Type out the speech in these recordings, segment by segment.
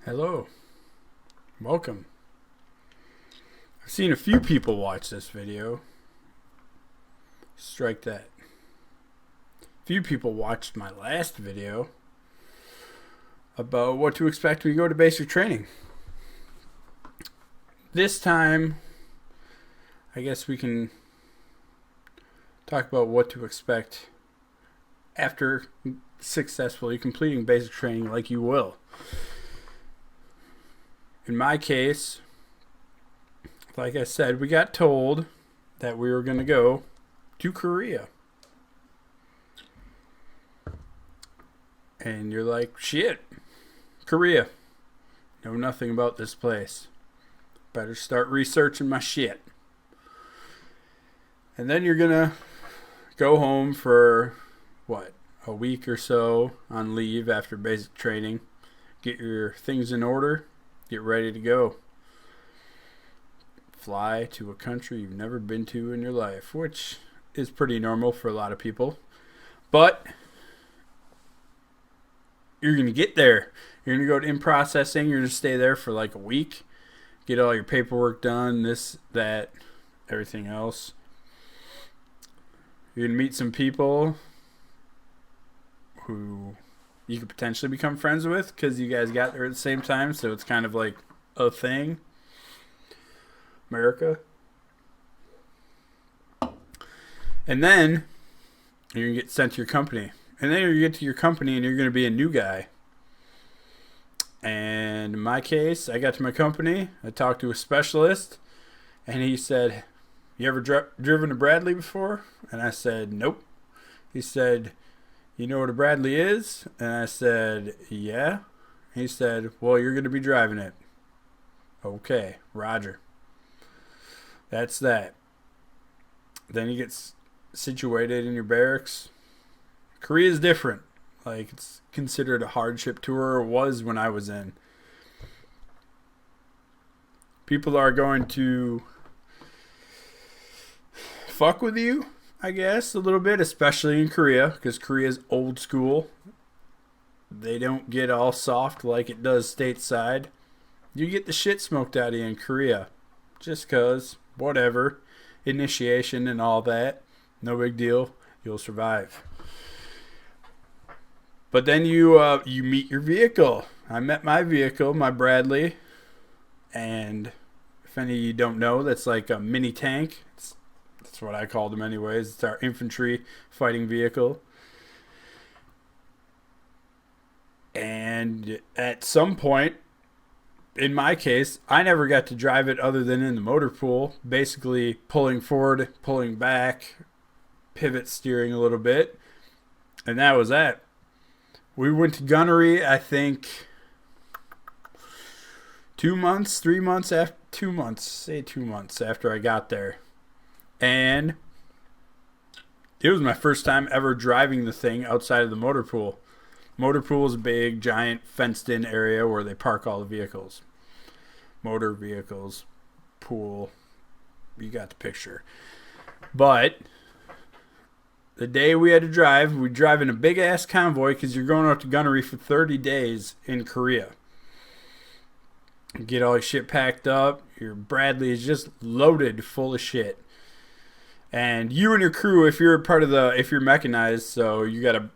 Hello, welcome. I've seen a few people watch this video. Strike that. Few people watched my last video about what to expect when you go to basic training. This time, I guess we can talk about what to expect after successfully completing basic training like you will. In my case, like I said, we got told that we were going to go to Korea. And you're like, shit, Korea. Know nothing about this place. Better start researching my shit. And then you're going to go home for, a week or so on leave after basic training. Get your things in order. Get ready to go. Fly to a country you've never been to in your life, which is pretty normal for a lot of people. But you're going to get there. You're going to go to in-processing. You're going to stay there for like a week. Get all your paperwork done, this, that, everything else. You're going to meet some people who you could potentially become friends with because you guys got there at the same time, so it's kind of like a thing. America. And then you're going to get sent to your company. And then you get to your company and you're going to be a new guy. And in my case, I got to my company. I talked to a specialist. And he said, you ever driven a Bradley before? And I said, nope. He said, you know what a Bradley is? And I said, yeah. He said, well, you're going to be driving it. Okay, Roger. That's that. Then you get situated in your barracks. Korea is different. Like, it's considered a hardship tour, or was when I was in. People are going to fuck with you, I guess, a little bit, especially in Korea, because Korea's old school. They don't get all soft like it does stateside. You get the shit smoked out of you in Korea. Just because, whatever. Initiation and all that. No big deal. You'll survive. But then you meet your vehicle. I met my vehicle, my Bradley. And if any of you don't know, that's like a mini tank. That's what I called them anyways. It's our infantry fighting vehicle. And at some point, in my case, I never got to drive it other than in the motor pool. Basically pulling forward, pulling back, pivot steering a little bit. And that was that. We went to gunnery, I think, 2 months, 3 months after, 2 months, say 2 months after I got there. And it was my first time ever driving the thing outside of the motor pool. Motor pool is a big, giant, fenced-in area where they park all the vehicles. Motor vehicles, pool, you got the picture. But the day we had to drive, we drive in a big-ass convoy because you're going out to gunnery for 30 days in Korea. You get all your shit packed up. Your Bradley is just loaded full of shit. And you and your crew, if you're mechanized, so you got a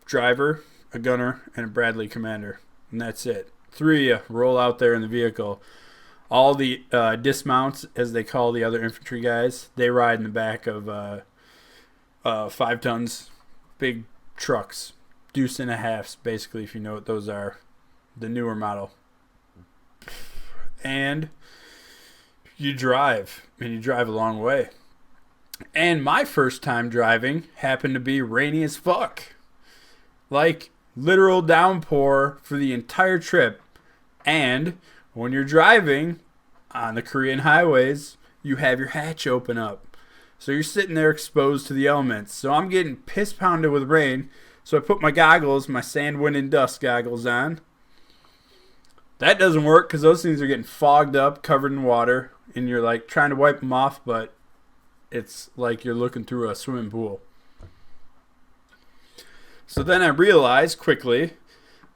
driver, a gunner, and a Bradley commander. And that's it. 3 of you roll out there in the vehicle. All the dismounts, as they call the other infantry guys, they ride in the back of 5 tons, big trucks, deuce and a halves, basically, if you know what those are, the newer model. And you drive a long way. And my first time driving happened to be rainy as fuck. Like, literal downpour for the entire trip. And when you're driving on the Korean highways, you have your hatch open up. So you're sitting there exposed to the elements. So I'm getting piss pounded with rain. So I put my goggles, my sand, wind, and dust goggles on. That doesn't work because those things are getting fogged up, covered in water. And you're like trying to wipe them off, but it's like you're looking through a swimming pool. So then I realized quickly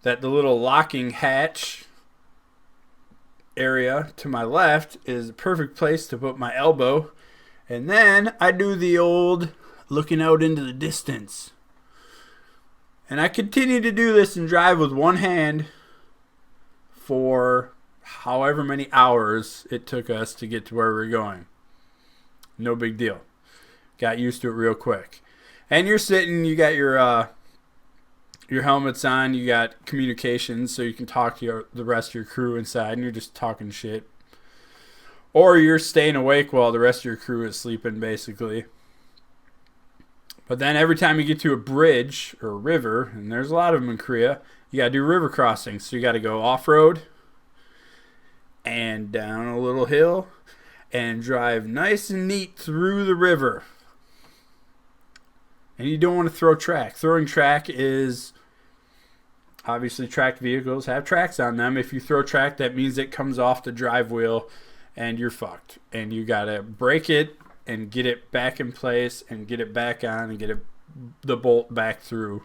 that the little locking hatch area to my left is a perfect place to put my elbow. And then I do the old looking out into the distance. And I continue to do this and drive with one hand for however many hours it took us to get to where we were going. No big deal. Got used to it real quick. And you're sitting, you got your helmets on, you got communications so you can talk to the rest of your crew inside, and you're just talking shit. Or you're staying awake while the rest of your crew is sleeping, basically. But then every time you get to a bridge or a river, and there's a lot of them in Korea, you got to do river crossings. So you got to go off-road and down a little hill and drive nice and neat through the river. And you don't want to throw track. Throwing track is, obviously tracked vehicles have tracks on them. If you throw track, that means it comes off the drive wheel and you're fucked. And you got to break it and get it back in place and get it back on and get the bolt back through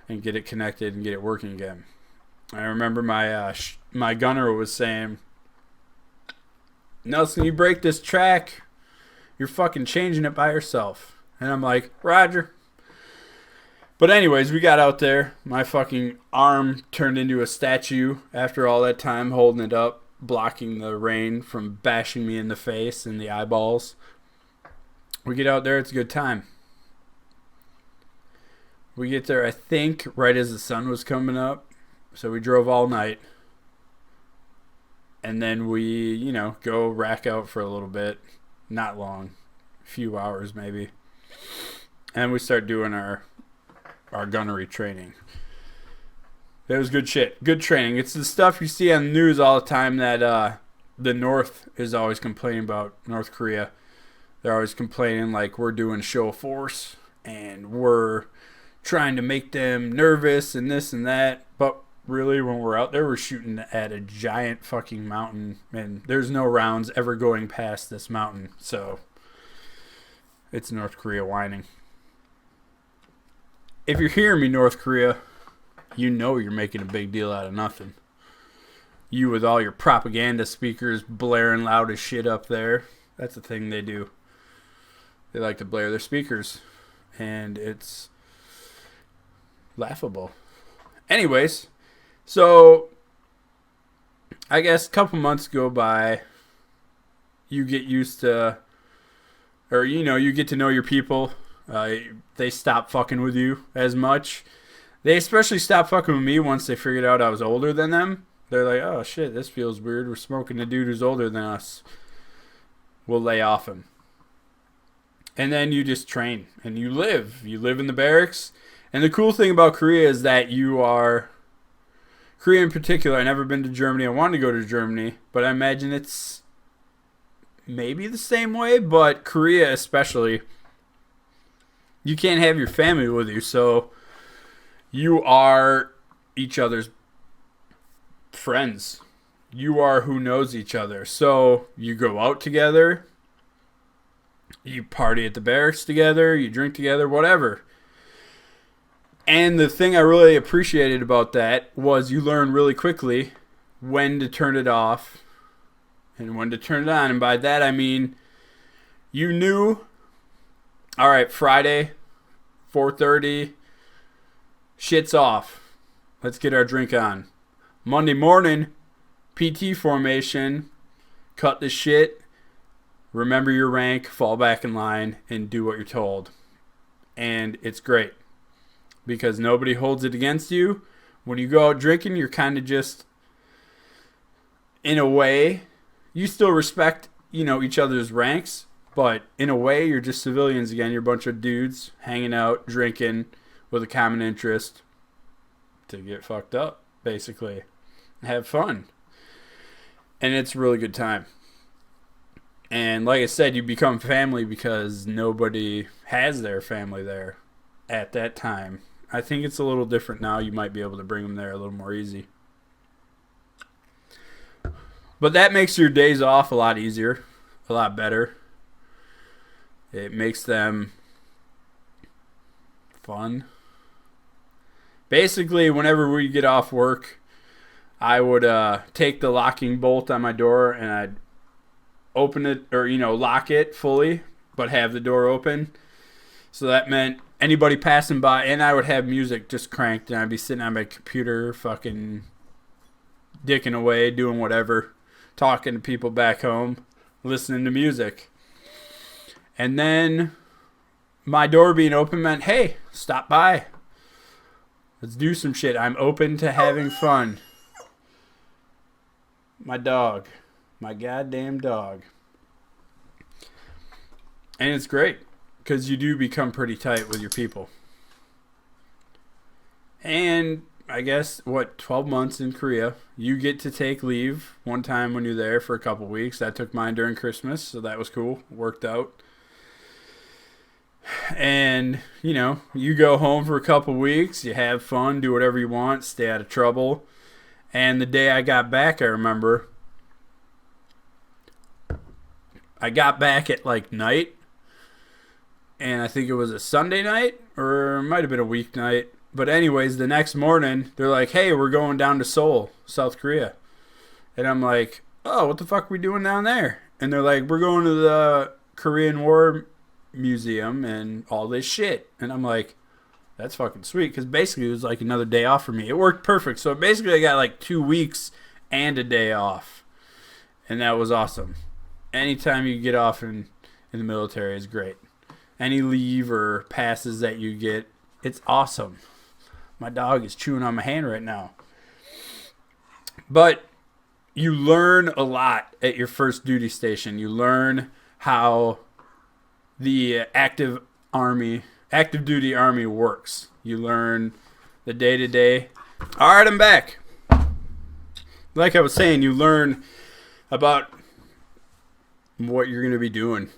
and get it connected and get it working again. I remember my gunner was saying, Nelson, you break this track, you're fucking changing it by yourself. And I'm like, Roger. But anyways, we got out there. My fucking arm turned into a statue after all that time holding it up, blocking the rain from bashing me in the face and the eyeballs. We get out there, it's a good time. We get there, I think, right as the sun was coming up. So we drove all night. And then we, go rack out for a little bit. Not long. A few hours maybe. And we start doing our gunnery training. It was good shit. Good training. It's the stuff you see on the news all the time that the North is always complaining about, North Korea. They're always complaining like we're doing show of force and we're trying to make them nervous and this and that. But really, when we're out there, we're shooting at a giant fucking mountain and there's no rounds ever going past this mountain. So it's North Korea whining. If you're hearing me, North Korea, you know you're making a big deal out of nothing. You with all your propaganda speakers blaring loud as shit up there. That's the thing they do. They like to blare their speakers. And it's laughable. Anyways, so I guess a couple months go by. You get used to, or you get to know your people. They stop fucking with you as much. They especially stopped fucking with me once they figured out I was older than them. They're like, oh shit, this feels weird. We're smoking a dude who's older than us. We'll lay off him. And then you just train and you live. You live in the barracks. And the cool thing about Korea is that Korea in particular, I've never been to Germany. I wanted to go to Germany, but I imagine it's maybe the same way, but Korea especially, you can't have your family with you, so you are each other's friends. You are who knows each other. So you go out together, you party at the barracks together, you drink together, whatever. And the thing I really appreciated about that was you learn really quickly when to turn it off and when to turn it on. And by that I mean you knew, all right, Friday, 4:30, shit's off. Let's get our drink on. Monday morning, PT formation, cut the shit, remember your rank, fall back in line, and do what you're told. And it's great because nobody holds it against you. When you go out drinking, you're kind of just, in a way, you still respect, each other's ranks, but in a way, you're just civilians again. You're a bunch of dudes hanging out, drinking with a common interest to get fucked up, basically. Have fun. And it's a really good time. And like I said, you become family because nobody has their family there at that time. I think it's a little different now. You might be able to bring them there a little more easy. But that makes your days off a lot easier, a lot better. It makes them fun. Basically, whenever we get off work, I would take the locking bolt on my door and I'd open it, or lock it fully, but have the door open. So that meant anybody passing by, and I would have music just cranked, and I'd be sitting on my computer fucking dicking away, doing whatever, talking to people back home, listening to music. And then my door being open meant, hey, stop by. Let's do some shit. I'm open to having fun. My dog. My goddamn dog. And it's great, because you do become pretty tight with your people. And I guess, 12 months in Korea, you get to take leave one time when you're there for a couple weeks. I took mine during Christmas, so that was cool. Worked out. And, you go home for a couple weeks, you have fun, do whatever you want, stay out of trouble. And the day I got back, I remember, I got back at night, and I think it was a Sunday night, or it might have been a weeknight. But anyways, the next morning, they're like, hey, we're going down to Seoul, South Korea. And I'm like, oh, what the fuck are we doing down there? And they're like, we're going to the Korean War Museum and all this shit. And I'm like, that's fucking sweet, because basically it was like another day off for me. It worked perfect. So basically I got 2 weeks and a day off. And that was awesome. Anytime you get off in the military is great. Any leave or passes that you get, it's awesome. My dog is chewing on my hand right now. But you learn a lot at your first duty station. You learn how the active duty army works. You learn the day-to-day. All right, I'm back. Like I was saying, you learn about what you're going to be doing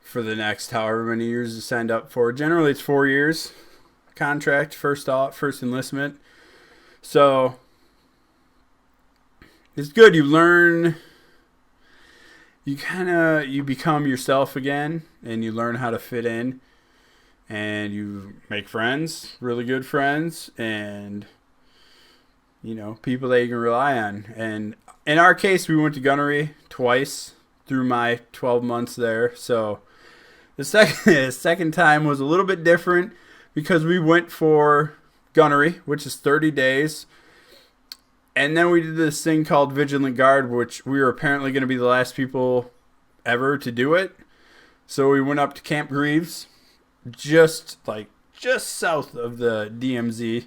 for the next however many years you signed up for. Generally, it's 4 years contract, first enlistment. So it's good. You learn. You become yourself again, and you learn how to fit in, and you make friends, really good friends, and people that you can rely on. And in our case, we went to gunnery twice through my 12 months there. So the second time was a little bit different, because we went for gunnery, which is 30 days. And then we did this thing called Vigilant Guard, which we were apparently going to be the last people ever to do it. So we went up to Camp Greaves, just south of the DMZ,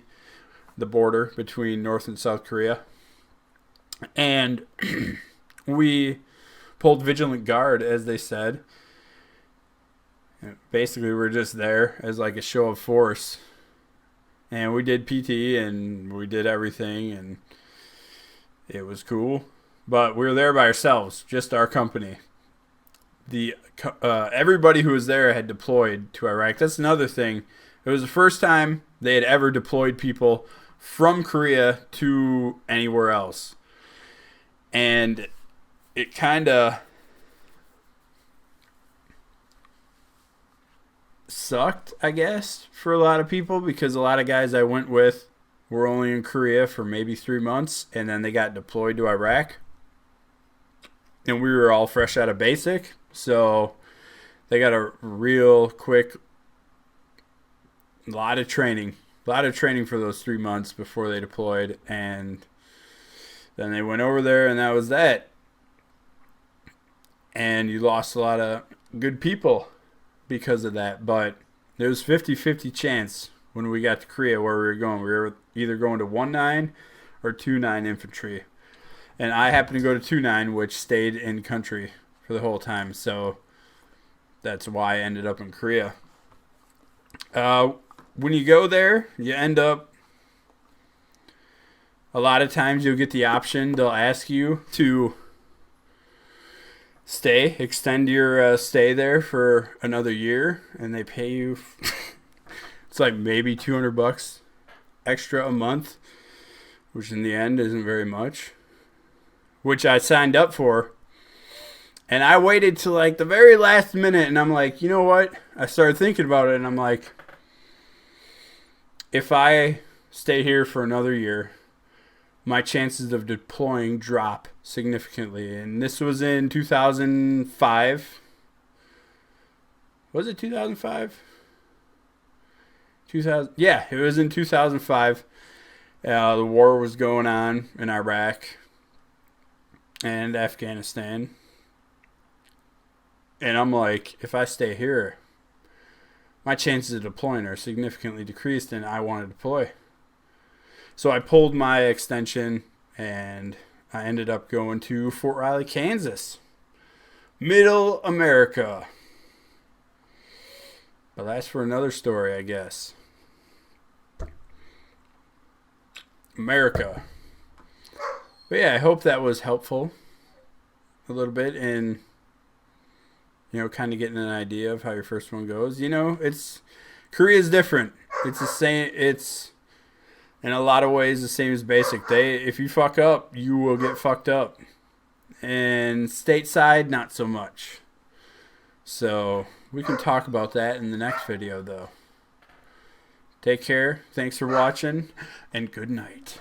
the border between North and South Korea. And we pulled Vigilant Guard, as they said. Basically, we're just there as a show of force. And we did PT, and we did everything, and it was cool. But we were there by ourselves, just our company. Everybody who was there had deployed to Iraq. That's another thing. It was the first time they had ever deployed people from Korea to anywhere else. And it kind of sucked, I guess, for a lot of people, because a lot of guys I went with were only in Korea for maybe 3 months, and then they got deployed to Iraq. And we were all fresh out of basic, so they got a real quick lot of training for those 3 months before they deployed, and then they went over there, and that was that. And you lost a lot of good people because of that, but there was 50-50 chance when we got to Korea where we were going. We were either going to 1-9 or 2-9 infantry. And I happened to go to 2-9, which stayed in country for the whole time. So that's why I ended up in Korea. When you go there, you end up, a lot of times you'll get the option. They'll ask you to extend your stay there for another year, and they pay you. It's maybe $200 extra a month, which in the end isn't very much, which I signed up for. And I waited till the very last minute, and I'm like, you know what? I started thinking about it, and I'm like, if I stay here for another year, my chances of deploying drop significantly. And this was in 2005. Was it 2005? 2000. Yeah, it was in 2005. The war was going on in Iraq and Afghanistan. And I'm like, if I stay here, my chances of deploying are significantly decreased, and I want to deploy. So I pulled my extension, and I ended up going to Fort Riley, Kansas. Middle America. But that's for another story, I guess. America. But yeah, I hope that was helpful a little bit in, kind of getting an idea of how your first one goes. Korea's different. It's the same. It's in a lot of ways the same as basic. If you fuck up, you will get fucked up. And stateside, not so much. So we can talk about that in the next video, though. Take care. Thanks for watching, and good night.